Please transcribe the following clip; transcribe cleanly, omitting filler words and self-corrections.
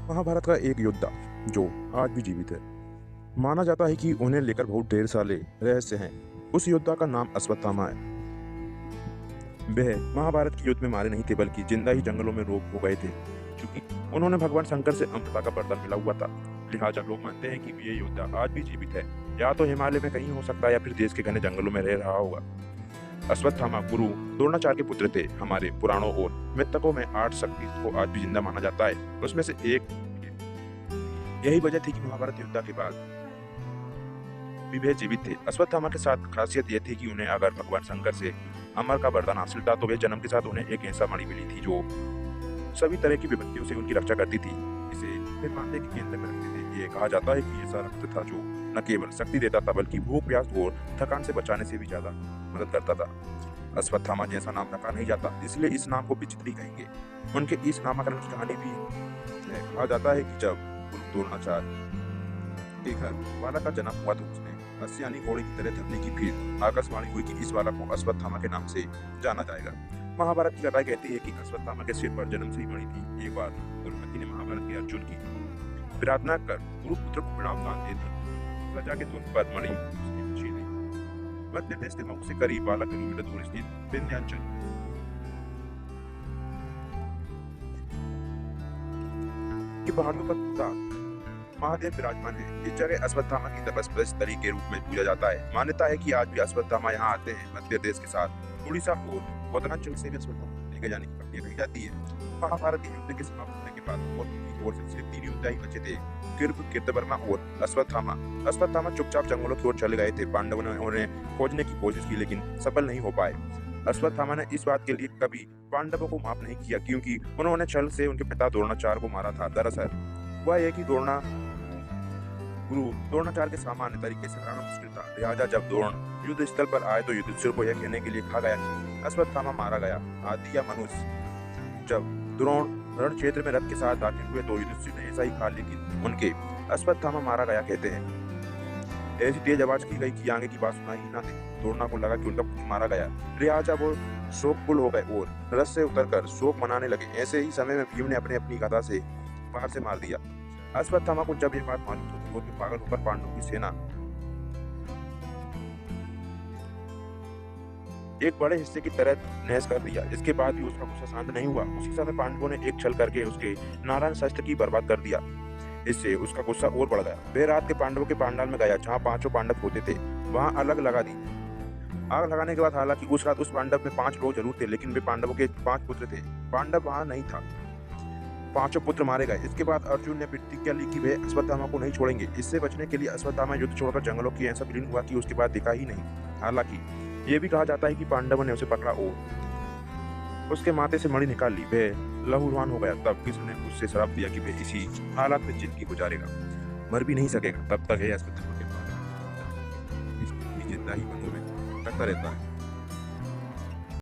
महाभारत का एक योद्धा जो आज भी जीवित है। माना जाता है कि उन्हें लेकर बहुत ढेर सारे रहस्य हैं। उस योद्धा का नाम अश्वत्थामा है। वह महाभारत के युद्ध में मारे नहीं थे, बल्कि जिंदा ही जंगलों में रोक हो गए थे, क्योंकि उन्होंने भगवान शंकर से अमृता का वरदान मिला हुआ था। लिहाजा लोग मानते हैं कि ये योद्धा आज भी जीवित है। या तो हिमालय में कहीं हो सकता है, या फिर देश के घने जंगलों में रह रहा होगा। अश्वत्थामा गुरु द्रोणाचार्य के पुत्र थे। हमारे पुराणों और मिथकों में 8 शक्ति को आज भी जिंदा माना जाता है। उसमें से एक यही वजह थी कि महाभारत युद्ध के बाद भी वे जीवित थे। अश्वत्थामा के साथ खासियत यह थी कि उन्हें अगर भगवान शंकर से अमर का वरदान हासिल था, तो वे जन्म के साथ उन्हें एक ऐसा मणि मिली थी जो सभी तरह की विपत्तियों से उनकी रक्षा करती थी। इसे वे माथे के केंद्र में रखते थे। ये कहा जाता है कि ऐसा रक्त था जो न केवल शक्ति देता था, बल्कि भूख, प्यास और थकान से बचाने से भी ज्यादा मदद करता था। अश्वत्थामा जैसा नाम रखा नहीं जाता, इसलिए इस नाम को विचित्र कहेंगे। उनके इस नामकरण की कहानी भी है। कहा जाता है कि जब गुरु द्रोणाचार्य के घर बालक का जन्म हुआ, तो उसने अश्व यानी घोड़े की तरह धरने की फिर आकाशवाणी हुई कि इस बालक को अश्वत्थामा के नाम से जाना जाएगा। महाभारत की कथाएं कहती है कि अश्वत्थामा के सिर पर जन्म से ही मणि थी। एक बार द्रौपदी ने महाभारत के अर्जुन की प्रार्थना कर गुरुपुत्र को वरदान दे दी। प्रजा के तौर पर मणि उसकी छीनी। मध्य प्रदेश के मुख से करीब 12 किलोमीटर दूर स्थित विंध्याचल की पहाड़ियों पर महादेव विराजमान है। इस जगह अश्वत्थामा की तपस्या स्थली के रूप में पूजा जाता है। मान्यता है कि आज भी अश्वत्थामा यहाँ आते हैं। मध्य प्रदेश के साथ उड़ीसा और उत्तरांचल से भी अश्वत्थामा लेकर जाने की प्रक्रिया कही जाती है। महाभारत के युद्ध के समाप्त होने के बाद और से सिर्फ 3 योद्धा ही बचे थे, कृप, कृतवर्मा और अश्वत्थामा। अश्वत्थामा चुपचाप जंगलों की ओर चले गए थे। पांडवों ने उन्हें खोजने की कोशिश की, लेकिन सफल नहीं हो पाए। अश्वत्थामा ने इस बात के लिए कभी पांडवों को माफ नहीं किया, क्योंकि उन्होंने छल से उनके पिता द्रोणाचार्य को मारा था। दरअसल वह एक ही गुरु द्रोणाचार्य के सामान्य तरीके से हराना मुश्किल था। लिहाजा जब द्रोण युद्ध स्थल पर आए, तो युधिष्ठिर को यह कहने के लिए कहा गया कि अश्वत्थामा मारा गया। आदि या मनुष्य जब द्रोण रण क्षेत्र में रथ के साथ दाखिल हुए, तो युधिष्ठिर ने ऐसा ही कहा, लेकिन उनके अश्वत्थामा मारा गया कहते हैं। ऐसी तेज आवाज की गई कि आगे की बात सुनाई ही ना दे। द्रोणा को लगा कि उनका पुत्र मारा गया। लिहाजा वो शोककुल हो गए और रथ से उतरकर शोक मनाने लगे। ऐसे ही समय में भीम ने अपनी गदा से पार से मार दिया। अश्वत्थामा को जब ये बात मालूम हुई, तो वो पागल होकर पांडवों की सेना एक बड़े हिस्से की तरह नहस कर दिया। इसके बाद भी उसका गुस्सा शांत नहीं हुआ। उसी समय पांडवों ने एक छल करके उसके नारायण शस्त्र की बर्बाद कर दिया। इससे उसका गुस्सा और बढ़ गया। वह रात के पांडवों के पांडाल में गया, जहाँ 5 पांडव होते थे। वहां आग लगा दी। आग लगाने के बाद हालांकि उस रात उस पांडव में 5 लोग जरूर थे, लेकिन वे पांडवों के 5 पुत्र थे। पांडव वहां नहीं था। 5 पुत्र मारे गए। इसके बाद अर्जुन ने प्रतिज्ञा ली कि वे अश्वत्थामा को नहीं छोड़ेंगे। इससे बचने के लिए अश्वत्थामा युद्ध छोड़कर जंगलों की ऐसा विलीन हुआ कि उसके बाद दिखा ही नहीं। हालांकि ये भी कहा जाता है कि पांडवों ने उसे पकड़ा और उसके माथे से मणि निकाल ली। वह लहूलुहान हो गया। तब कृष्ण ने उससे श्राप दिया कि वह इसी हालात में जिंदगी गुजारेगा, मर भी नहीं सकेगा। तब तक है अश्वत्थामा के पास जिंदा ही मनों में रखता रहता है।